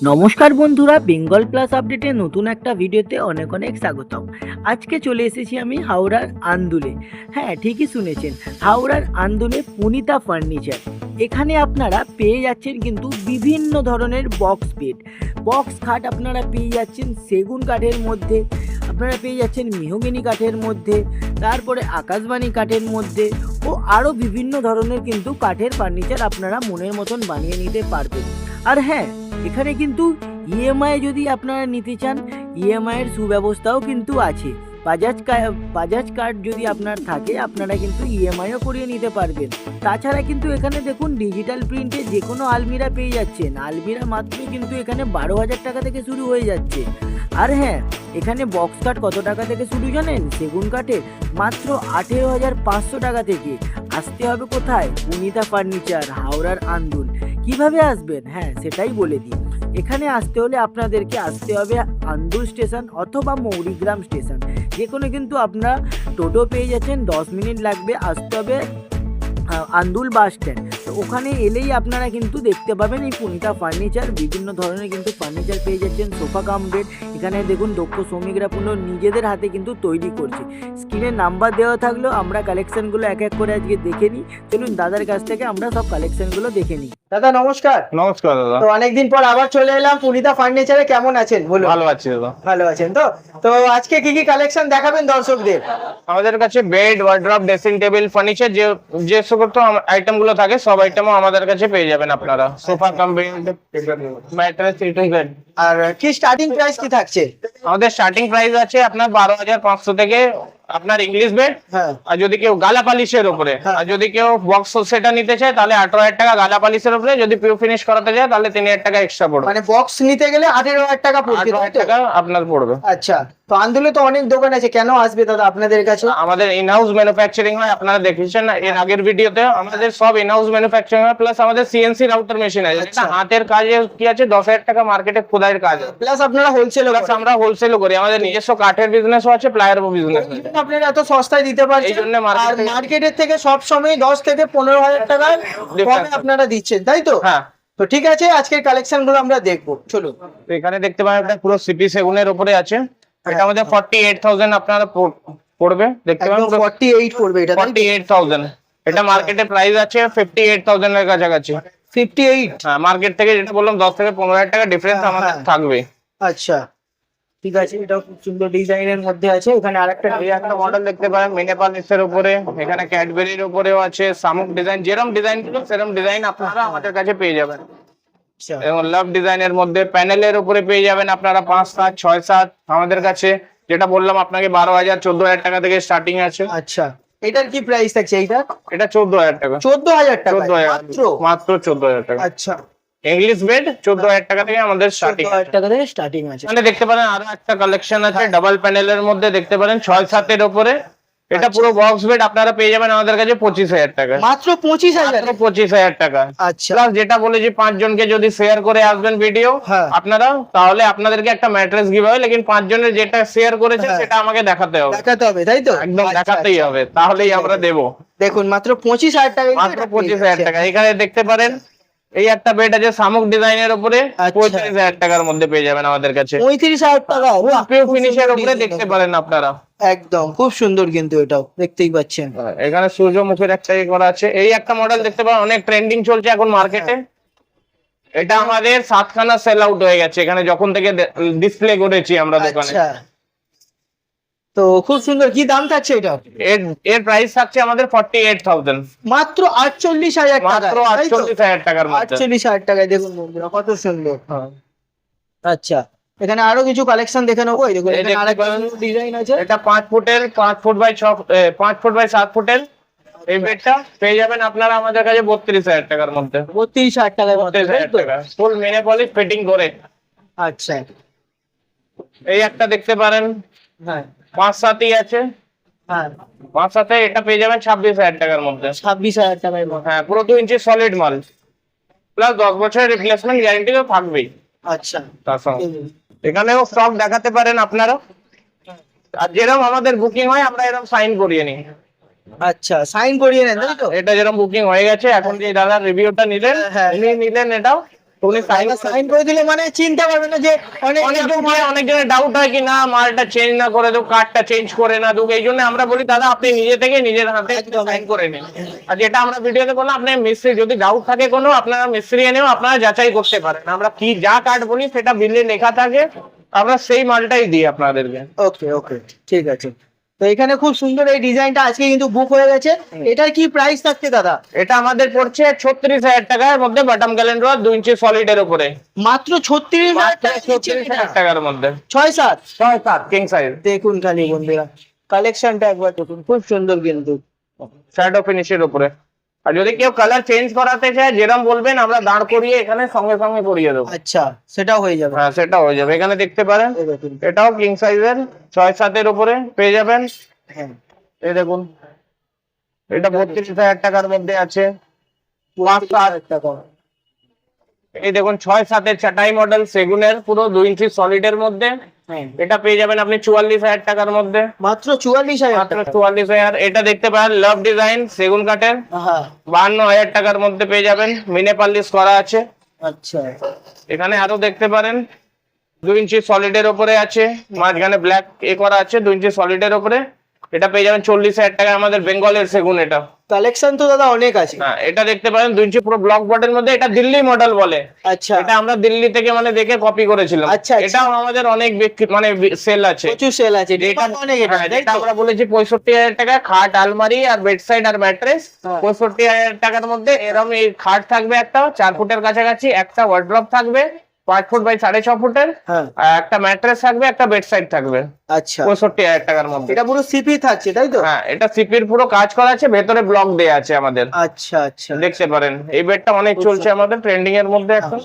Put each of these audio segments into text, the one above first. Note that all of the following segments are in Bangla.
নমস্কার বন্ধুরা, বেঙ্গল প্লাস আপডেটের নতুন একটা ভিডিওতে অনেক অনেক স্বাগতম। আজকে চলে এসেছি আমি হাওড়ার আন্দুলে। হ্যাঁ, ঠিকই শুনেছেন, হাওড়ার আন্দুলে পুনিতা ফার্নিচার। এখানে আপনারা পেয়ে যাচ্ছেন কিন্তু বিভিন্ন ধরনের বক্স বেড, বক্স খাট আপনারা পেয়ে যাচ্ছেন সেগুন কাঠের মধ্যে, আপনারা পেয়ে যাচ্ছেন মেহগনি কাঠের মধ্যে, তারপরে আকাশবাণী কাঠের মধ্যে ও আরও বিভিন্ন ধরনের কিন্তু কাঠের ফার্নিচার আপনারা মনের মতন বানিয়ে নিতে পারবেন। আর হ্যাঁ, এখানে কিন্তু ইএমআই যদি আপনারা নিতে চান, ইএমআইয়ের সুব্যবস্থাও কিন্তু আছে। বাজাজ কার্ড যদি আপনার থাকে, আপনারা কিন্তু ইএমআইও করিয়ে নিতে পারবেন। তাছাড়া কিন্তু এখানে দেখুন ডিজিটাল প্রিন্টে যে কোনো আলমিরা পেয়ে যাচ্ছেন। আলমিরা মাত্র কিন্তু এখানে 12,000 টাকা থেকে শুরু হয়ে যাচ্ছে। আর হ্যাঁ, এখানে বক্স কাঠ কত টাকা থেকে শুরু জানেন? সেগুন কাঠের মাত্র 18,500 টাকা থেকে। আসতে হবে কোথায়? পুনিতা ফার্নিচার, হাওড়ার আন্দুল। কিভাবে আসবেন? হ্যাঁ, সেটাই বলে দিই। এখানে আসতে হলে আপনাদেরকে আসতে হবে আন্দুল স্টেশন অথবা মৌরিগ্রাম স্টেশন। যে কোনো কিন্তু আপনারা টোটো পেয়ে যাচ্ছেন, 10 মিনিট লাগবে। আসতে হবে আন্দুল বাস স্ট্যান্ড। তো ওখানে এলেই আপনারা কিন্তু দেখতে পাবেন এই পুনিতা ফার্নিচার। বিভিন্ন ধরনের কিন্তু ফার্নিচার পেয়ে যাচ্ছেন, সোফা কাম বেড। এখানে দেখুন দক্ষ শ্রমিকরা পুরো নিজেদের হাতে কিন্তু তৈরি করছে। স্ক্রিনে নাম্বার দেওয়া থাকলেও আমরা কালেকশনগুলো এক এক করে আজকে দেখে নিই। চলুন দাদার কাছ থেকে আমরা সব কালেকশনগুলো দেখে নিই। দাদা নমস্কার। নমস্কার দাদা। তো অনেকদিন পর আবার চলে এলাম পুনিতা ফার্নিচারে। কেমন আছেন বলুন? ভালো আছি দাদা। ভালো আছেন তো? তো আজকে কি কি কালেকশন দেখাবেন দর্শকদের? আমাদের কাছে bed, wardrobe, dressing table, furniture যে সকল আইটেম গুলো থাকে সব আইটেমও আমাদের কাছে পেয়ে যাবেন আপনারা। Sofa cum bed, mattress, bed. আর কি স্টার্টিং প্রাইস কি থাকছে? আমাদের স্টার্টিং প্রাইস আছে আপনার 12,500 থেকে আপনার ইংলিশ বেড। হ্যাঁ। আর যদি কেউ গালা পালিশের উপরে, আর যদি কেউ বক্স সেটা নিতে চায় তাহলে 18,000 টাকা গালা পালিশের উপরে। যদি পিও ফিনিশ করাতে চায় তাহলে 3,000 টাকা এক্সট্রা পড়বে। মানে বক্স নিতে গেলে 18,000 টাকা পড়বে, 18,000 টাকা আপনার পড়বে। আচ্ছা। তো আন্দুলে তো অনেক দোকান আছে, কেন আসবে দাদা আপনাদের কাছে? আমাদের ইনহাউস ম্যানুফ্যাকচারিং হয়, আপনারা দেখেছেন না এর আগের ভিডিওতে। আমাদের সব ইনহাউস ম্যানুফ্যাকচারিং হয়, প্লাস আমাদের সিএনসি রাউটার মেশিন আছে। আচ্ছা। এটা হাতের কাজে কি আছে, 10,000 টাকা মার্কেটে খোদাইয়ের কাজ। প্লাস আপনারা হোলসেলও প্লাস আমরা হোলসেলও করি। আমাদের নিজস্ব কাঠের বিজনেসও আছে, প্লায়ারও বিজনেস আছে। আপনারা এত সস্তায় দিতে পারছেন। এই জন্য আর মার্কেটের থেকে সব সময় 10 থেকে 15,000 টাকা কমে আপনারা দিচ্ছেন, তাই তো? হ্যাঁ। তো ঠিক আছে, আজকের কালেকশন গুলো আমরা দেখবো, চলুন। তো এখানে দেখতে পারেন একটা পুরো সিপি সেগুনের উপরে আছে। এটা আমাদের 48,000 আপনারা পড়বে। দেখতে পারেন 48 পড়বে এটা, 48,000। এটা মার্কেটে প্রাইস আছে 58,000 এর কাছাকাছি। 58? হ্যাঁ, মার্কেট থেকে যেটা বললাম 10 থেকে 15,000 টাকা ডিফারেন্স আমাদের থাকবে। আচ্ছা, ঠিক আছে। এটা খুব সুন্দর ডিজাইনের মধ্যে আছে। এখানে আরেকটা এই একটা মডেল দেখতে পারেন মিনেপালিসের উপরে। এখানে ক্যাডবেরির উপরেও আছে, শামুক ডিজাইন। যেরকম ডিজাইন ছিল সেরকম ডিজাইন আপনারা আমাদের কাছে পেয়ে যাবেন। এবং লাভ ডিজাইনের মধ্যে প্যানেলের উপরে পেয়ে যাবেন আপনারা 5, 7, 6, 7 আমাদের কাছে। যেটা বললাম আপনাকে 12,000, 14,000 টাকা থেকে স্টার্টিং আছে। আচ্ছা, এটার কি প্রাইস থাকছে? এইটা এটা 14,000 টাকা। 14,000 টাকা 14,000 মাত্র 14,000 টাকা। আচ্ছা, ইংলিশ বেড 14,000 টাকা থেকে আমাদের স্টার্টিং। 14,000 টাকা থেকে স্টার্টিং আছে। মানে দেখতে পারেন আরো একটা কালেকশন আছে ডাবল প্যানেলের মধ্যে। দেখতে পারেন 6-7 এর উপরে। এটা পুরো বক্স বেড আপনারা পেয়ে যাবেন আমাদের কাছে 25,000 টাকা। মাত্র 25,000? 25,000 টাকা। আচ্ছা, প্লাস যেটা বলেছি 5 জনকে যদি শেয়ার করে আসবেন ভিডিও আপনারা, তাহলে আপনাদেরকে একটা ম্যাট্রেস গিভ হবে। লেকিন 5 জনের যেটা শেয়ার করেছে সেটা আমাকে দেখাতে হবে। দেখাতে হবে, তাই তো? একদম দেখাতেই হবে, তাহলেই আমরা দেব। দেখুন মাত্র 25,000 টাকা। মাত্র 25,000 টাকা। এখানে দেখতে পারেন এই একটা বেড আছে শামুক ডিজাইনের উপরে, 35,000 টাকার মধ্যে পেয়ে যাবেন আমাদের কাছে। 35,000 টাকা পিও ফিনিশের উপরে দেখতে পারেন আপনারা। একদম খুব সুন্দর, কিন্তু এটাও দেখতেই পাচ্ছেন। এখানে সূর্যমুখীর একটা করা আছে। এই একটা মডেল দেখতে পারেন, অনেক ট্রেন্ডিং চলছে এখন মার্কেটে। এটা আমাদের 7খানা সেল আউট হয়ে গেছে এখানে যখন থেকে ডিসপ্লে করেছি আমরা দোকানে। আচ্ছা, তো খুব সুন্দর। কি দাম থাকছে এটা? এর প্রাইস থাকছে আমাদের 48,000। মাত্র 48,000 টাকা। মাত্র 48,000 টাকার মধ্যে। 48,000 টাকায় দেখুন বন্ধুরা, কত সুন্দর। আচ্ছা, এখানে আরো কিছু কালেকশন দেখে নেবো। এই দেখুন এখানে আরেকটা ডিজাইন আছে। এটা 5 ফুটের, 5 ফুট বাই 7 ফুটের এই বেডটা পেয়ে যাবেন আপনারা আমাদের কাছে 32,000 টাকার মধ্যে। 32,000 টাকায় মধ্যে, তাই তো? ফুল মিনেপলিশ ফিটিং করে। আচ্ছা, এই একটা দেখতে পারেন, হ্যাঁ 5-7ই আছে। হ্যাঁ, 5-7 এটা পেয়ে যাবেন 26,000 টাকার মধ্যে। 26,000 টাকায় মধ্যে। হ্যাঁ, পুরো 2 ইঞ্চি সলিড মাল, প্লাস 10 বছরের রিপ্লেসমেন্ট গ্যারান্টি তো থাকবেই আচ্ছা, তার সঙ্গে। এখানেও স্টক দেখাতে পারেন আপনারা। আর যেরকম আমাদের বুকিং হয় আমরা এরকম সাইন করিয়ে নিই। আচ্ছা, সাইন করিয়ে নেন, তাই তো? এটা যেরকম বুকিং হয়ে গেছে, এখন যে দাদার রিভিউটা নিলেন হ্যাঁ। উনি নিলেন এটাও। উনি সাইন করে দিলে মানে চিনতে পারবে না যে অনেকজনের ডাউট হয় কি না মালটা চেঞ্জ না করে দেবো, কার্ডটা চেঞ্জ করে না দেবো, এই জন্য আমরা বলি দাদা আপনি নিজে থেকে নিজের হাতে সাইন করে নিন। আর যেটা আমরা ভিডিওতে বললাম, আপনি মিস্ত্রি যদি ডাউট থাকে কোনো, আপনারা মিস্ত্রি এনেও আপনারা যাচাই করতে পারেন। আমরা কি যা কার্ড বলি সেটা বিলে লেখা থাকে, আমরা সেই মালটাই দিই আপনাদেরকে। ওকে ওকে, ঠিক আছে। তো এখানে খুব সুন্দর এই ডিজাইনটা আজকে কিন্তু বুক হয়ে গেছে। এটার কি প্রাইস থাকছে দাদা? এটা আমাদের পড়ছে 36,000 টাকার মধ্যে, বটম ক্যালেন্ডার 2 ইঞ্চি সলিড এর উপরে। মাত্র 36,000 টাকার মধ্যে 6-7 6-7 কিং সাইজ। দেখুন খালি বন্ধুরা, কালেকশনটা একবার দেখুন, খুব সুন্দর কিন্তু শ্যাডো ফিনিশের উপরে। আর যদি কেউ কালার চেঞ্জ করাতে চায়, যেরকম বলবেন আমরা দাঁড় করিয়ে এখানে সঙ্গে সঙ্গে করিয়ে দেবো। আচ্ছা, সেটাও হয়ে যাবে। হ্যাঁ, সেটা হয়ে যাবে। এখানে দেখতে পারেন, এই দেখুন। এটাও কিং সাইজের 6-7 এর উপরে পেয়ে যাবেন। হ্যাঁ, এই দেখুন, এটা 32,000 টাকার মধ্যে আছে। 5-7 টাকা। এই দেখুন 6-7 এর চাটাই মডেল সেগুনের, পুরো 2 ইঞ্চি সলিড এর মধ্যে। হ্যাঁ, এটা পেয়ে যাবেন আপনি 44,000 টাকার মধ্যে। মাত্র 44,000 মাত্র টাকা। 44,000। এটা দেখতে পারেন লাভ ডিজাইন সেগুন কাঠের, হ্যাঁ, 52,000 টাকার মধ্যে পেয়ে যাবেন। মিনে পালিশ করা আছে। আচ্ছা। এখানে আরো দেখতে পারেন 2 ইঞ্চি সলিডের উপরে আছে, মাঝখানে ব্ল্যাক করা আছে 2 ইঞ্চি সলিডের উপরে। এটা পেয়ে যাবেন 40,000 টাকা, আমাদের বেঙ্গলের সেগুন। এটা কালেকশন তো দাদা অনেক আছে। হ্যাঁ, এটা দেখতে পারেন 2 ইঞ্চি পুরো ব্লক বটের মধ্যে। এটা দিল্লি মডেল বলে। আচ্ছা, এটা আমরা দিল্লি থেকে মানে দেখে কপি করেছিলাম। আচ্ছা, আচ্ছা। এটাও আমাদের অনেক মানে সেল আছে, প্রচুর সেল আছে। এটা অনেক এটা, হ্যাঁ, তাই এটা তো? আমরা বলেছি 65,000 টাকা, খাট আলমারি আর বেডসাইড আর ম্যাট্রেস। হ্যাঁ। 65,000 টাকার মধ্যে এরকম এই খাট থাকবে একটা 4 ফুটের কাছাকাছি, একটা ওয়ার্ড্রপ থাকবে 5 ফুট বাই 6.5 ফুটের, হ্যাঁ, আর একটা ম্যাট্রেস থাকবে, একটা বেডসাইড থাকবে। আচ্ছা। 65,000 টাকার মধ্যে। এটা পুরো সিপি থাকছে, তাই তো? হ্যাঁ, এটা সিপির পুরো কাজ করা আছে, ভেতরে ব্লক দেয়া আছে আমাদের। আচ্ছা আচ্ছা, দেখতে পারেন এই বেডটা অনেক চলছে আমাদের, ট্রেন্ডিং এর মধ্যে এখন।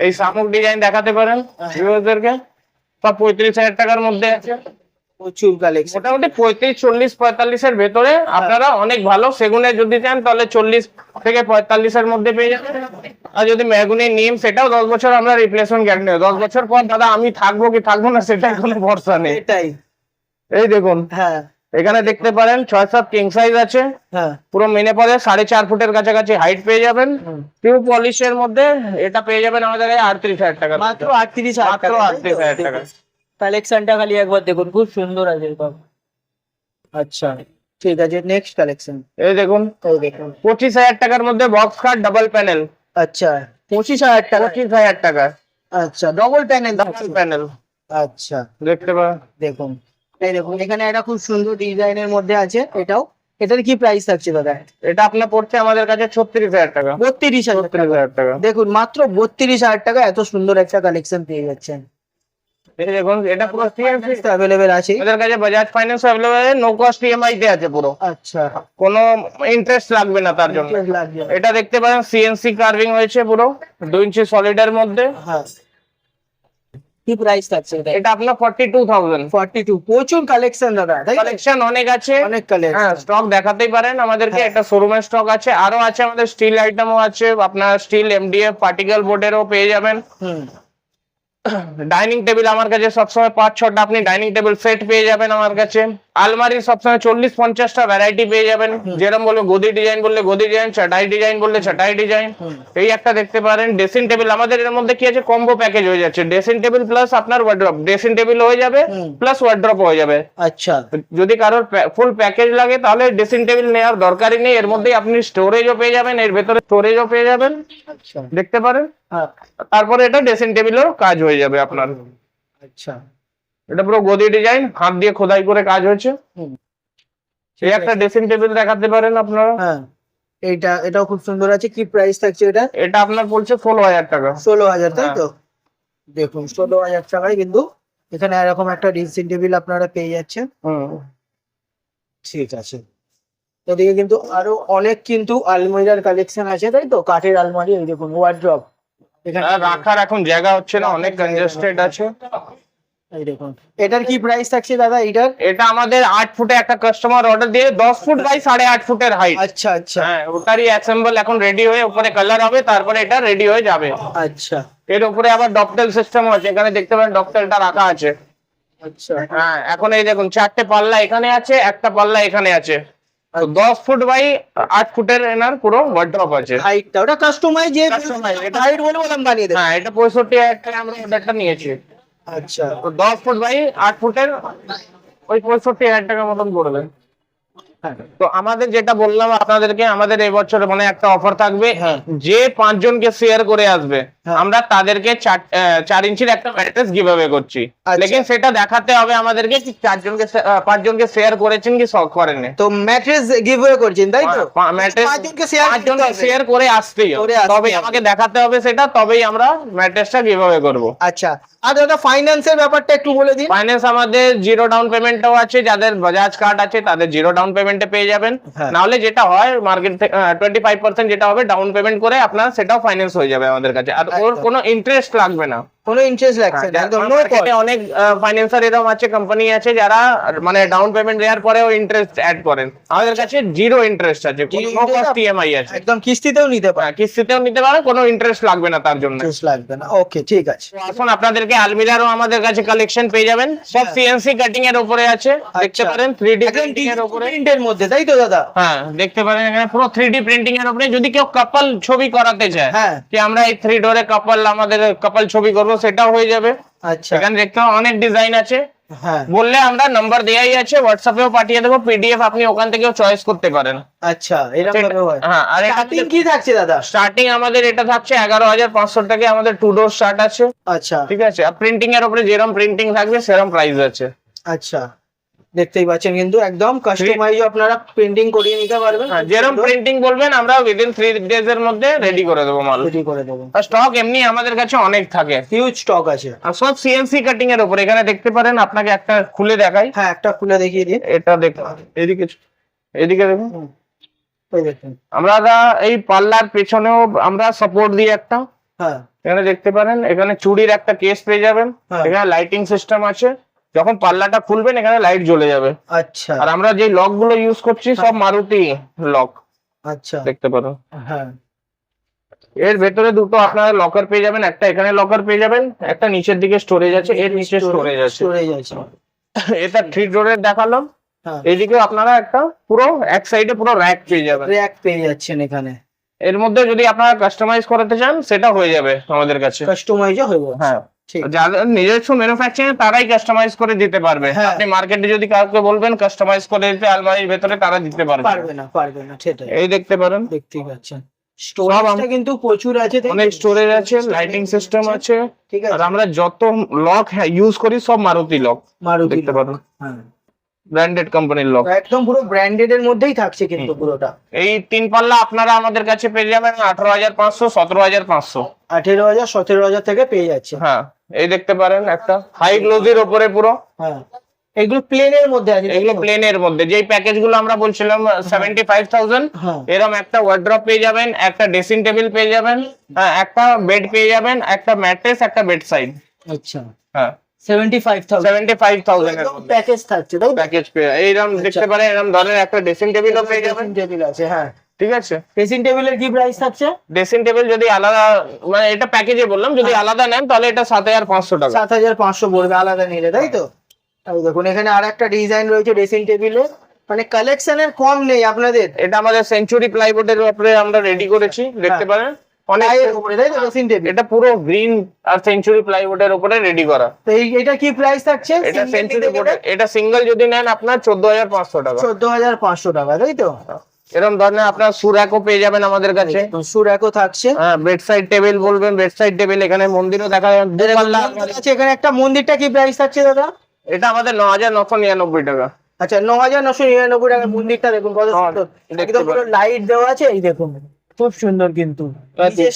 এই শামুক ডিজাইন দেখাতে পারেন ভিউয়ারদেরকে, সব 35,000 টাকার মধ্যে আছে। প্রচুর কালেকশন। মোটামুটি 35, 40, 45 এর ভেতরে আপনারা অনেক ভালো সেগুনের যদি চান তাহলে 40 থেকে 45 এর মধ্যে পেয়ে যাবেন। আর যদি মেহগুনি নিম, সেটাও 10 বছর আমরা রিপ্লেসমেন্ট গ্যারান্টি দেব। 10 বছর পর দাদা আমি থাকবো কি থাকবো না সেটাই কোনো ভরসা নেই। এটাই। এই দেখুন, হ্যাঁ, এখানে দেখতে পারেন 6-7 কিং সাইজ আছে, হ্যাঁ, পুরো মেনে পড়ে 4.5 ফুটের কাছাকাছি হাইট পেয়ে যাবেন। পিউ পলিশের মধ্যে এটা পেয়ে যাবেন আমাদের 38,000 টাকা। মাত্র 38,000 মাত্র টাকা। 38,000 টাকা। কালেকশনটা খালি একবার দেখুন, খুব সুন্দর আছে এরকম। আচ্ছা, ঠিক আছে। নেক্সট কালেকশন এই দেখুন, এই দেখুন। 25,000 টাকার মধ্যে বক্স খাট ডাবল প্যানেল। আচ্ছা, 25,000 টাকা। 25,000 টাকা আচ্ছা, ডবল প্যানেল। ডাবল প্যানেল আচ্ছা, দেখতে পারেন। দেখুন, এই দেখুন, এখানে একটা খুব সুন্দর ডিজাইনের মধ্যে আছে। এটার কি প্রাইস থাকছে দাদা? এটা আপনার পড়ছে আমাদের কাছে 36,000 টাকা। 32,000 টাকা। 36,000 টাকা। দেখুন, মাত্র 32,000 টাকা এত সুন্দর একটা কালেকশন পেয়ে যাচ্ছেন। এই দেখুন, এটা পুরো সিএনসি অ্যাভেলেবেল আছে আমাদের কাছে, বাজাজ ফাইন্যান্স अवेलेबल আছে, নো কস্ট ইএমআই তে আছে পুরো। আচ্ছা, কোনো ইন্টারেস্ট লাগবে না তার জন্য। লাগবে। এটা দেখতে পারেন সিএনসি কার্ভিং হয়েছে পুরো 2 ইঞ্চি সলিডের মধ্যে। হ্যাঁ, কি প্রাইস থাকছে এটা? এটা আপনার 42,000। 42। প্রচুর কালেকশন দাদা, তাই তো? কালেকশন অনেক আছে, অনেক কালেকশন। হ্যাঁ, স্টক দেখাতেই পারেন আমাদেরকে। হ্যাঁ। একটা শোরুমের স্টক আছে, আরো আছে আমাদের স্টিল আইটেমও আছে। আপনার স্টিল এমডিএফ পার্টিকেল বোর্ডেরও পেয়ে যাবেন। হুম, ডাইনিং টেবিল আমার কাছে সবসময় 5-6টা আপনি ডাইনিং টেবিল সেট পেয়ে যাবেন আমার কাছে। আলমারি সবসময় 40-50টা ভ্যারাইটি পেয়ে যাবেন। যেরকম বলবো গদি ডিজাইন বললে গদি ডিজাইন, চাটাই ডিজাইন বললে চাটাই ডিজাইন। এই একটা দেখতে পারেন ড্রেসিং টেবিল, আমাদের এর মধ্যে কি আছে কম্বো প্যাকেজ হয়ে যাচ্ছে। ড্রেসিং টেবিল প্লাস আপনার ওয়ার্ড্রপ, ড্রেসিং টেবিল হয়ে যাবে প্লাস ওয়ার্ড্রপ হয়ে যাবে। আচ্ছা, যদি কারোর ফুল প্যাকেজ লাগে তাহলে ড্রেসিং টেবিল নেওয়ার দরকারই নেই। এর মধ্যেই আপনি স্টোরেজও পেয়ে যাবেন, এর ভেতরে স্টোরেজও পেয়ে যাবেন, আচ্ছা, দেখতে পারেন। হ্যাঁ, তারপরে এটা ড্রেসিং টেবিলের কাজ হয়ে যাবে আপনার। আচ্ছা, এটা পুরো গদি ডিজাইন, হাত দিয়ে খোদাই করে কাজ হয়েছে। হুম, এই একটা ড্রেসিং টেবিল দেখাতে পারেন আপনারা। হ্যাঁ, এটাও খুব সুন্দর আছে। কি প্রাইস থাকছে এটা? এটা আপনার পড়ছে 16,000 টাকা। 16,000, তাই তো? দেখুন, 16,000 টাকায় কিন্তু এখানে এরকম একটা ড্রেসিং টেবিল আপনারা পেয়ে যাচ্ছেন। ঠিক আছে। এদিকে কিন্তু আরো অনেক কিন্তু আলমারির কালেকশন আছে, তাই তো? কাঠের আলমারি, এই দেখুন, ওয়ার্ড্রপ এখানে রাখার এখন জায়গা হচ্ছে না, অনেক কনজেস্টেড আছে। এই দেখুন, এটার কি প্রাইস থাকছে দাদা এটার? এটা আমাদের 8 ফুটে একটা কাস্টমার অর্ডার দিয়ে 10 ফুট বাই 8.5 ফুটের হাইট। আচ্ছা আচ্ছা, হ্যাঁ, ওটারই অ্যাসেম্বল এখন রেডি হয়ে উপরে কালার হবে, তারপরে এটা রেডি হয়ে যাবে। আচ্ছা এর উপরে আবার ডকটেল সিস্টেম আছে, এখানে দেখতে পারেন ডকটেলটা রাখা আছে। আচ্ছা, হ্যাঁ, এখন এই দেখুন 4টে পাল্লা এখানে আছে, একটা পাল্লা এখানে আছে। তো 10 ফুট বাই 8 ফুটের এনার পুরো ওয়ার্ড্রপ আছে। হাইটটা ওটা কাস্টমাইজ যে Customize, এটা হাইট বলে বললাম বানিয়ে দেবে। হ্যাঁ, এটা 65,000 টাকা আমরা অর্ডারটা নিয়েছি। আচ্ছা তো 10 ফুট বাই 8 ফুটের ওই 65,000 টাকা মতন পড়বে। হ্যাঁ তো আমাদের যেটা বললাম আপনাদেরকে, আমাদের এই বছর মানে একটা অফার থাকবে, হ্যাঁ। যে 5 জনকে শেয়ার করে আসবে হ্যাঁ। আমরা তাদেরকে 4 ইঞ্চির একটা ম্যাট্রেস গিভঅ্যাওয়ে করছি। আচ্ছা। লেকিন সেটা দেখাতে হবে আমাদেরকে কি 5 জনকে শেয়ার করেছেন কি করেননি। তো ম্যাট্রেস গিভওয়ে করছেন তাই তো? ম্যাট্রেস 5 জনকে শেয়ার 5 জনকে শেয়ার করে আসতেই হবে, করে আসতে তবেই হবে। আমাকে দেখাতে হবে সেটা, তবেই আমরা ম্যাট্রেসটা গিভঅ্যাওয়ে করব। আচ্ছা আর দাদা ফাইন্যান্সের ব্যাপারটা একটু বলে দিন। ফাইন্যান্স আমাদের 0 ডাউন পেমেন্টও আছে, যাদের বাজাজ কার্ড আছে তাদের 0 ডাউন পেমেন্টে পেয়ে যাবেন। হ্যাঁ। না হলে যেটা হয় মার্কেট থেকে 25% যেটা হবে ডাউন পেমেন্ট করে আপনার সেটাও ফাইন্যান্স হয়ে যাবে আমাদের কাছে, আর ওর একদম। কোনো ইন্টারেস্ট লাগবে না। কোনো ইন্টারেস্ট লাগছে না, একদম নো কস্ট। মার্কেটে অনেক ফাইন্যান্সার এরকম আছে, কোম্পানি আছে যারা মানে ডাউন পেমেন্ট দেওয়ার পরেও ইন্টারেস্ট অ্যাড করেন। আমাদের কাছে 0 ইন্টারেস্ট আছে, নো কস্ট ইএমআই আছে। একদম কিস্তিতেও নিতে পারে, কিস্তিতেও নিতে পারে, কোনো ইন্টারেস্ট লাগবে না তার জন্য। ইন্টারেস্ট লাগবে না। ওকে ঠিক আছে। তো আসুন, আপনাদেরকে আলমিরারও আমাদের কাছে কালেকশন পেয়ে যাবেন, সব সিএনসি কাটিং এর উপরে আছে, দেখতে পারেন 3D একদম প্রিন্টিং এর উপরে। প্রিন্টের মধ্যে তাই তো দাদা? হ্যাঁ, দেখতে পারেন এখানে পুরো 3D প্রিন্টিং এর উপরে। যদি কেউ কাপল ছবি করাতে চায়, হ্যাঁ। যে আমরা এই 3 ডোরে আমাদের কাপল ছবি করবো, সেটাও হয়ে যাবে। আচ্ছা এখানে দেখতে অনেক ডিজাইন আছে, হ্যাঁ বললে আমরা নাম্বার দেয়াই আছে, হোয়াটসঅ্যাপেও পাঠিয়ে দেবো পিডিএফ, আপনি ওখান থেকেও চয়েস করতে পারেন। আচ্ছা এরকম ভাবে হয়। হ্যাঁ, আর এটা স্টার্টিং কি থাকছে দাদা? স্টার্টিং আমাদের এটা থাকছে 11,500 টাকা, আমাদের 2 ডোর স্টার্ট আছে। আচ্ছা ঠিক আছে, আর প্রিন্টিং এর উপরে যেরকম প্রিন্টিং থাকবে সেরকম প্রাইস আছে। আচ্ছা দেখতেই পাচ্ছেন কিন্তু একদম কাস্টমাইজ আপনারা প্রিন্টিং করিয়ে নিতে পারবেন। হ্যাঁ, যেরকম প্রিন্টিং বলবেন আমরা উইদিন 3 ডেজ এর মধ্যে রেডি করে দেবো মাল। রেডি করে দেবো। আর স্টক এমনি আমাদের কাছে অনেক থাকে, হিউজ স্টক আছে। আর সব সিএনসি কাটিং এর উপর। এখানে দেখতে পারেন, আপনাকে একটা খুলে দেখাই। হ্যাঁ একটা খুলে দেখিয়ে দিন। এটা দেখুন, এদিকে এদিকে দেখুন। এই দেখুন। আমরা এই পাল্লার পেছনেও আমরা সাপোর্ট দিই একটা। হ্যাঁ এখানে দেখতে পারেন, এখানে চুড়ির একটা কেস পেয়ে যাবেন। হ্যাঁ। এখানে লাইটিং সিস্টেম আছে, যখন পাল্লাটা খুলবেন এখানে লাইট জ্বলে যাবে। আচ্ছা আর আমরা যে লক গুলো ইউজ করছি সব মারুতি লক, আচ্ছা দেখতে পারেন। হ্যাঁ এর ভেতরে দুটো আপনারা লকার পেয়ে যাবেন, একটা এখানে লকার পেয়ে যাবেন, একটা নিচের দিকে স্টোরেজ আছে, এর নিচে স্টোরেজ আছে। স্টোরেজ আছে। এটা 3 ডোরের দেখালাম। হ্যাঁ এইদিকে আপনারা একটা পুরো এক সাইডে পুরো র্যাক পেয়ে যাবেন। র্যাক পেয়ে যাচ্ছেন এখানে। এর মধ্যে যদি আপনারা কাস্টমাইজ করাতে চান সেটা হয়ে যাবে আমাদের কাছে। কাস্টমাইজও হয়ে যাচ্ছে। হ্যাঁ, ঠিক। যাদের নিজস্ব ম্যানুফ্যাকচারিং তারাই কাস্টমাইজ করে দিতে পারবে। হ্যাঁ। আপনি মার্কেটে যদি কাউকে বলবেন কাস্টমাইজ করে দিতে আলমারির ভেতরে, তারা দিতে পারবে পারবে না সেটাই। এই দেখতে পারেন, দেখতেই পাচ্ছেন স্টোরেজটা কিন্তু প্রচুর আছে, তাই তো? অনেক স্টোরেজ আছে, লাইটিং সিস্টেম আছে। ঠিক আর আছে। আমরা যত লক ইউজ করি সব মারুতি লক, মারুতি দেখতে পারেন, হ্যাঁ ব্র্যান্ডেড কোম্পানির লক। একদম পুরো ব্র্যান্ডেড এর মধ্যেই থাকছে কিন্তু পুরোটা। এই 3 পাল্লা আপনারা আমাদের কাছে পেয়ে যাবেন 18,500, 17,500। 18,000 17,000 থেকে পেয়ে যাচ্ছে। হ্যাঁ, এই দেখতে পারেন একটা হাই গ্লোজির উপরে পুরো। হ্যাঁ এগুলো প্লেনের মধ্যে আছে, এগুলো প্লেনের মধ্যে, যেই প্যাকেজ গুলো আমরা বলছিলাম 75,000, হ্যাঁ এরকম একটা ওয়ার্ড্রপ পেয়ে যাবেন, একটা ড্রেসিং টেবিল পেয়ে যাবেন, হ্যাঁ, একটা বেড পেয়ে যাবেন, একটা ম্যাট্রেস, একটা বেড সাইড। আচ্ছা হ্যাঁ, 75,000 75,000 এর একদম প্যাকেজ থাকছে, তাই প্যাকেজ পেয়ে এইরকম দেখতে পারেন। এরকম ধরনের একটা ড্রেসিং টেবিলও পেয়ে যাবেন। টেবিল আছে। হ্যাঁ ঠিক আছে, ড্রেসিং টেবিলের কি প্রাইস থাকছে? ড্রেসিং টেবিল যদি আলাদা, মানে এটা প্যাকেজে বললাম, যদি আলাদা নেন তাহলে এটা 7,500 টাকা। 7,500 পড়বে আলাদা নিলে, তাই তো? এই দেখুন এখানে আর একটা ডিজাইন রয়েছে ড্রেসিং টেবিলের, মানে কালেকশনের কম নেই আপনাদের। এটা আমাদের সেঞ্চুরি প্লাইবোর্ডের উপরে আমরা রেডি করেছি, দেখতে পারেন অনেক। গায়ের উপরে, তাই তো ড্রেসিং টেবিল? এটা পুরো গ্রিন আর সেঞ্চুরি প্লাইবোর্ডের উপরে রেডি করা। তো এটা কি প্রাইস থাকছে? এটা সেঞ্চুরি বোর্ডের, এটা সিঙ্গেল যদি নেন আপনার 14,500 টাকা। 14,500 টাকা, তাই তো? এরকম ধরনের আপনার সুরাকও পেয়ে যাবেন আমাদের কাছে। সুরাকও থাকছে। হ্যাঁ, বেড সাইড টেবিল বলবেন, বেড সাইড টেবিল। এখানে মন্দিরও দেখা যায়, দুপাল্লা আলমারি। আচ্ছা এখানে একটা মন্দিরটা কি প্রাইস থাকছে দাদা? এটা আমাদের 9,999 টাকা। আচ্ছা 9,999 টাকার মন্দিরটা দেখুন কত সুন্দর, দেখতে একদম পুরো পারেন। লাইট দেওয়া আছে। এই দেখুন খুব সুন্দর, কিন্তু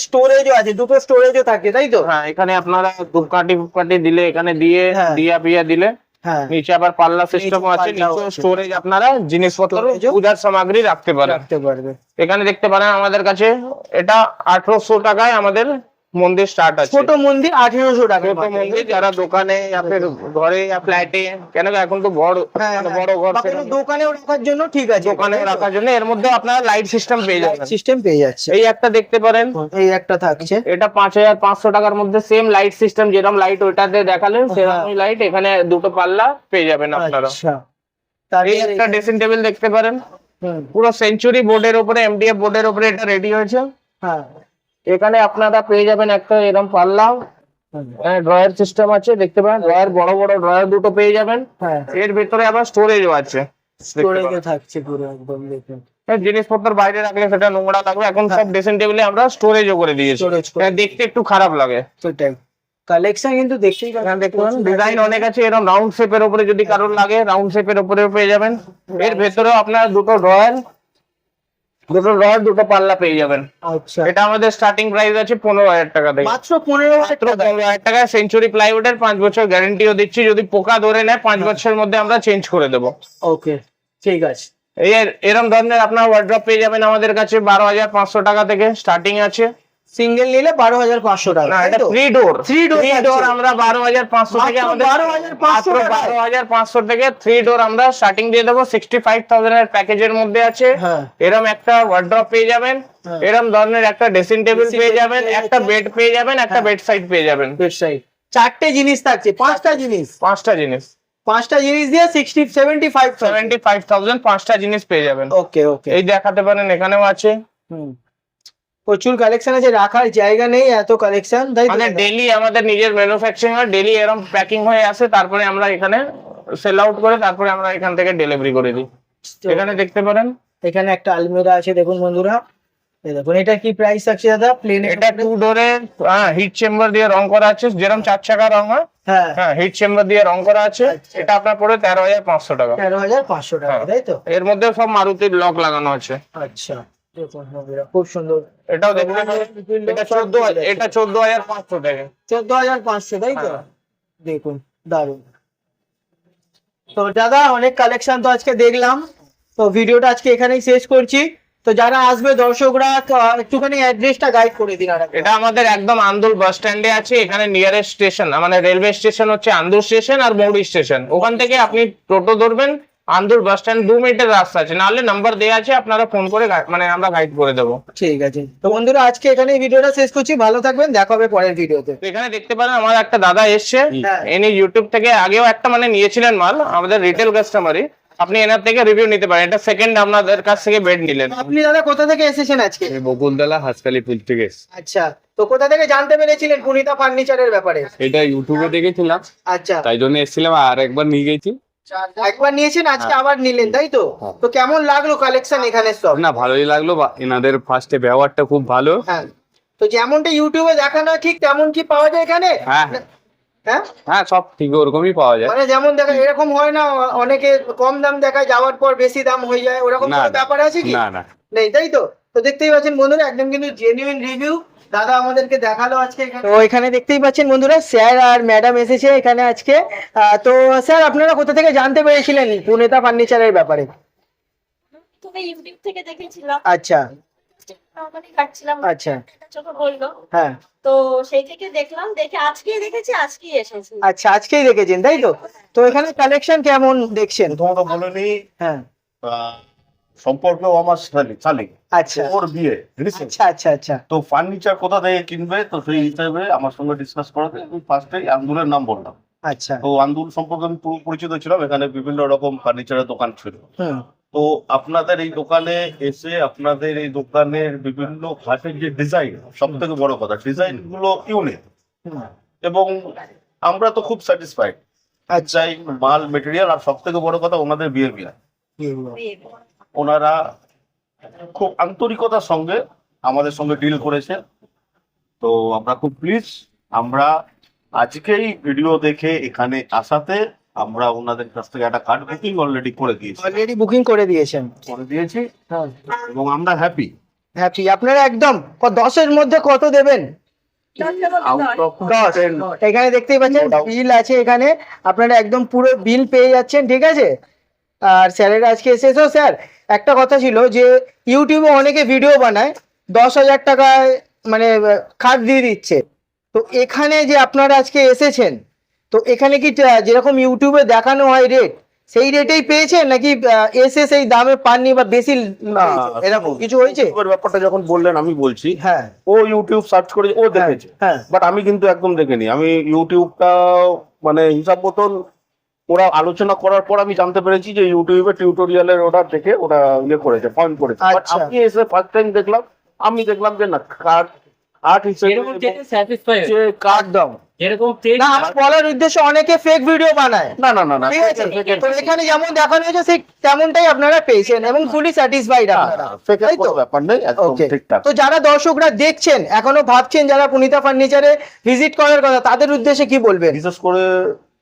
স্টোরেজও আছে, দুটো স্টোরেজও থাকে, তাই তো? হ্যাঁ, এখানে আপনারা ধূপকাঠি দিলে এখানে দিয়ে হ্যাঁ। দিয়া পিয়া দিলে, হ্যাঁ নিচে আবার পাল্লা সিস্টেমও আছে, পাল্লাও নিচে আছে। স্টোরেজ আপনারা জিনিসপত্র, Storage ও পূজার সামগ্রী রাখতে পারেন। রাখতে পারবে। এখানে দেখতে পারেন আমাদের কাছে এটা 1800 টাকায় আমাদের মন্দির স্টার্ট আছে। ছোট মন্দির 1800 টাকা। ছোট মন্দির যারা দোকানে या फिर ঘরে या ফ্ল্যাটে, কেন কি এখন তো বড় মানে বড় ঘর, দোকানেও রাখার জন্য ঠিক আছে, দোকানে রাখার জন্য এর মধ্যে আপনারা লাইট সিস্টেম পেয়ে যাবেন। সিস্টেম পেয়ে যাচ্ছে। এই একটা দেখতে পারেন, এই একটা থাকছে, এটা 5,500 টাকার মধ্যে সেম লাইট সিস্টেম, যেরকম লাইট ওইটাতে দেখালেন সেরকমই লাইট, এখানে দুটো পাল্লা পেয়ে যাবেন আপনারা। আচ্ছা এই একটা ড্রেসিং টেবিল দেখতে পারেন, পুরো সেঞ্চুরি বোর্ডের উপরে, এমডিএফ বোর্ডের উপরে এটা রেডি হয়েছে। হ্যাঁ, এখানে আপনারা পেয়ে যাবেন একটা এরকম পাল্লা, ড্রয়ার সিস্টেম আছে, দেখতে পারেন ড্রয়ার, বড় বড় ড্রয়ার দুটো পেয়ে যাবেন। হ্যাঁ, এর ভিতরে আবার স্টোরেজও আছে, স্টোরেজে থাকছে পুরো একদম দেখুন। জিনিসপত্র বাইরে রাখলে সেটা নোংরা লাগবে, এখন সব ড্রেসিং টেবিলে আমরা স্টোরেজও করে দিয়েছি, Storage করে। দেখতে একটু খারাপ লাগে। সেটাই কালেকশন কিন্তু দেখতেই এখানে দেখতে পারেন ডিজাইন অনেক আছে, এরকম রাউন্ড শেপের উপরে যদি কারোর লাগে রাউন্ড শেপের উপরেও পেয়ে যাবেন। এর ভেতরেও আপনার দুটো ড্রয়ার, দুটো পাল্লা পেয়ে যাবেন। আচ্ছা, এটা আমাদের স্টার্টিং প্রাইস আছে 15,000 টাকা থেকে, মাত্র 15,000 টাকা। 15,000 টাকা। সেঞ্চুরি প্লাইউডের 5 বছর গ্যারান্টিও দিচ্ছি, যদি পোকা ধরে নেয় 5 বছরের মধ্যে আমরা চেঞ্জ করে দেবো। ওকে, ঠিক আছে। এরকম ধরনের আপনার ওয়ার্ড্রপ পেয়ে যাবেন আমাদের কাছে 12,500 টাকা থেকে স্টার্টিং আছে। সিঙ্গেল নিলে 12,500 টাকা। না, এটা 3 ডোর, Three door ডোর আছে। আমরা 12,500 থেকে, মাত্র আমাদের 12,500 টাকায়? 12,500 থেকে 3 ডোর আমরা স্টার্টিং দিয়ে দেবো। 65,000 এর প্যাকেজের মধ্যে আছে। হ্যাঁ। এরকম একটা ওয়ার্ড্রপ পেয়ে যাবেন, হ্যাঁ। এরকম ধরনের একটা ড্রেসিং টেবিল Dressing পেয়ে table যাবেন, পেয়ে একটা যাচ্ছে। বেড পেয়ে যাবেন, একটা হ্যাঁ। বেড সাইড পেয়ে যাবেন। ওয়েবসাইট 4টে জিনিস থাকছে, 5টা জিনিস, 5টা জিনিস, 5টা জিনিস দিয়ে 75,000। 75,000 5টা জিনিস পেয়ে যাবেন। ওকে, ওকে। এই দেখাতে পারেন, এখানেও আছে। প্রচুর কালেকশন আছে, রাখার জায়গা নেই এত কালেকশন, তাই তো? মানে ডেইলি আমাদের নিজের ম্যানুফ্যাকচারিং হয়, ডেইলি এরকম প্যাকিং হয়ে আসে, তারপরে আমরা এখানে সেল আউট করে তারপরে আমরা এখান থেকে ডেলিভারি করে দিই। এখানে দেখতে পারেন, এখানে একটা আলমিরা আছে দেখুন বন্ধুরা, এই দেখুন। এটা কি প্রাইস আছে দাদা? প্লেন এটা 2 ডোরের হিট চেম্বার দিয়ে রং করা আছে, যেরকম 4 চাকা রং হয়, হ্যাঁ, হ্যাঁ হিট চেম্বার দিয়ে রং করা আছে। আচ্ছা। এটা আপনার পড়ে 13,500 টাকা। 13,500 টাকা, তাই তো? এর মধ্যে সব মারুতির লক লাগানো আছে। আচ্ছা, দেখুন বন্ধুরা, খুব সুন্দর। এটাও দেখতে পারেন, এটা 14,500 টাকা। 14,500, তাই তো? হ্যাঁ। দেখুন, দারুন। তো দাদা, অনেক কালেকশন তো আজকে দেখলাম, তো ভিডিওটা আজকে এখানেই শেষ করছি। তো যারা আসবে দর্শকরা, তো একটুখানি অ্যাড্রেসটা গাইড করে দিন। আর এটা আমাদের একদম আন্দুল বাস স্ট্যান্ডে আছে। এখানে নিয়ারেস্ট স্টেশন, মানে রেলওয়ে স্টেশন হচ্ছে আন্দুল স্টেশন আর মৌরি স্টেশন। ওখান থেকে আপনি টোটো ধরবেন, আন্দুল বাস স্ট্যান্ড 2 মিনিটের রাস্তা আছে, নাহলে নাম্বার দেওয়া আছে, আপনারা ফোন করে মানে আমরা গাইড করে দেবো। ঠিক আছে। তো বন্ধুরা, আজকে এখানে ভিডিওটা শেষ করছি, ভালো থাকবেন, দেখা হবে পরের ভিডিওতে। তো এখানে দেখতে পারেন আমার একটা দাদা এসছে, হ্যাঁ। ইনি ইউটিউব থেকে আগেও একটা মানে নিয়েছিলেন মাল, আমাদের রিটেল কাস্টমারই। আপনি এনার থেকে রিভিউ নিতে পারেন। এটা সেকেন্ড আপনাদের কাছ থেকে বেড নিলেন। আপনি দাদা কোথা থেকে এসেছেন আজকে? আমি বকুলতলা হাসকালিপুর থেকে এসেছি। আচ্ছা, তো কোথা থেকে জানতে পেরেছিলেন পুনিতা ফার্নিচারের ব্যাপারে? এটা ইউটিউবে দেখেছিলাম, আচ্ছা, তাই জন্য এসেছিলাম, আর একবার নিয়ে গেছি। একবার নিয়েছেন, আজকে আবার নিলেন, তাই তো? হ্যাঁ। তো কেমন লাগলো কালেকশন এখানে সব? না, ভালোই লাগলো, এনাদের ফার্স্টে ব্যবহারটা খুব ভালো। হ্যাঁ, তো যেমনটা ইউটিউবে দেখানো হয় ঠিক তেমন কি পাওয়া যায় এখানে? হ্যাঁ হ্যাঁ, হ্যাঁ, সব ঠিক ওরকমই পাওয়া যায়। মানে যেমন দেখা এরকম হয় না, অনেকে কম দাম দেখায়, যাওয়ার পর বেশি দাম হয়ে যায়, ওরকম না, কোনো না। ব্যাপার আছে কি? না না, নেই, তাই তো? তো দেখতেই পাচ্ছেন বন্ধুরা, একদম কিন্তু জেনুইন রিভিউ দাদা আমাদেরকে দেখালো আজকে এখানে। তো এখানে দেখতেই পাচ্ছেন বন্ধুরা, স্যার আর ম্যাডাম এসেছে এখানে আজকে। তো স্যার, আপনারা কোথা থেকে জানতে পেরেছিলেন পুনিতা ফার্নিচারের ব্যাপারে? তুমি ইউটিউব থেকে দেখেছিলাম, আচ্ছা, নরমালি কাটছিলাম, আচ্ছা। একটা চোখে বললো, হ্যাঁ, তো সেই থেকে দেখলাম, দেখে আজকেই দেখেছি, আজকেই এসেছি। আচ্ছা, আজকেই দেখেছেন, তাই তো? তো এখানে কালেকশন কেমন দেখছেন? প্রথমত বলে নিই, হ্যাঁ, সম্পর্কেও আমার শালিক, আচ্ছা, ওর বিয়ে, বুঝেছেন? আচ্ছা, আচ্ছা, আচ্ছা, তো ফার্নিচার কোথা থেকে কিনবে, তো সেই হিসাবে আমার সঙ্গে ডিসকাস করাতে আমি ফার্স্টেই আন্দুলের নাম বললাম। আচ্ছা। তো আন্দুল সম্পর্কে আমি পুরো পরিচিত ছিলাম, এখানে বিভিন্ন রকম ফার্নিচারের দোকান ছিল। হুম, তো আপনাদের এই দোকানে এসে আপনাদের এই দোকানের বিভিন্ন ঘাটের যে ডিজাইন, সব থেকে বড় কথা ডিজাইন গুলো ইউনিক, হুম, এবং আমরা তো খুব স্যাটিসফাইড। আচ্ছা। মাল মেটেরিয়াল, আর সব থেকে বড় কথা ওনাদের বিহেভিয়ার। বিয়ে। ওনারা খুব আন্তরিকতার সঙ্গে আমাদের সঙ্গে ডিল করেছেন। তো আমরা খুব প্লিজ, আমরা আজকেই ভিডিও দেখে এখানে আসাতে আমরা ওনাদের কাছ থেকে একটা কার্ড বুকিং অলরেডি করে দিয়েছি অলরেডি বুকিং করে দিয়েছেন? হ্যাঁ, এবং আমরা হ্যাপি। হ্যাপি। আপনারা একদম 10-এর মধ্যে কত দেবেন? Out of 10। এখানে দেখতেই পাচ্ছেন বিল আছে, এখানে আপনারা একদম পুরো বিল পেয়ে যাচ্ছেন, ঠিক আছে? আর স্যারেরা আজকে এসেছে। স্যার, একটা কথা ছিল যে ইউটিউবে অনেকে ভিডিও বানায় 10,000 টাকায়, মানে খাট দিয়ে দিচ্ছে। তো এখানে যে আপনারা আজকে এসেছেন, তো এখানে কি যেরকম ইউটিউবে দেখানো হয় রেট, সেই রেটেই পেয়েছেন, নাকি এসে সেই দামে পাননি বা বেশি পেয়েছেন? এরকম কিছু হয়েছে? ইউটিউবের ব্যাপারটা যখন বললেন আমি বলছি, হ্যাঁ, ও ইউটিউব সার্চ করে ও দেখেছে, হ্যাঁ, বাট আমি কিন্তু একদম দেখিনি। আমি ইউটিউবটা মানে হিসাব মতন ওরা আলোচনা করার পর আমি জানতে পেরেছি যে ইউটিউবে টিউটোরিয়ালের ওটা দেখে ওরা ইয়ে করেছে, পয়েন্ট করেছে। But আচ্ছা। আমি এসে ফার্স্ট টাইম দেখলাম, আমি দেখলাম যে না, আর্ট হিসেবে যে কার্ড দাও না, আমার বলার উদ্দেশ্য অনেকে ফেক ভিডিও বানায়, না না না না ঠিক আছে? তো এখানে যেমন দেখানো হয়েছে ঠিক তেমনটাই আপনারা পেয়েছেন এবং ফুলি স্যাটিসফাইড আপনারা, ফেকের তাই তো? কোনো ব্যাপার নেই, একদম ওকে, ঠিকঠাক। তো যারা দর্শকরা দেখছেন এখনো ভাবছেন যারা পুনিতা ফার্নিচারে ভিজিট করার কথা, তাদের উদ্দেশ্যে কি বলবেন? বিশেষ করে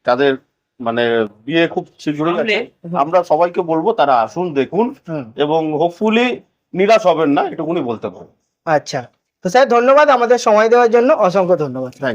তাদের মানে বিয়ে খুব শীঘ্রই আছে, আমরা সবাইকে বলবো তারা আসুন, দেখুন হুম। এবং হোপফুলি নিরাশ হবেন না, এটুকুনি বলতে পারবো। আচ্ছা, তো স্যার ধন্যবাদ আমাদের সময় দেওয়ার জন্য, অসংখ্য ধন্যবাদ। থ্যাংক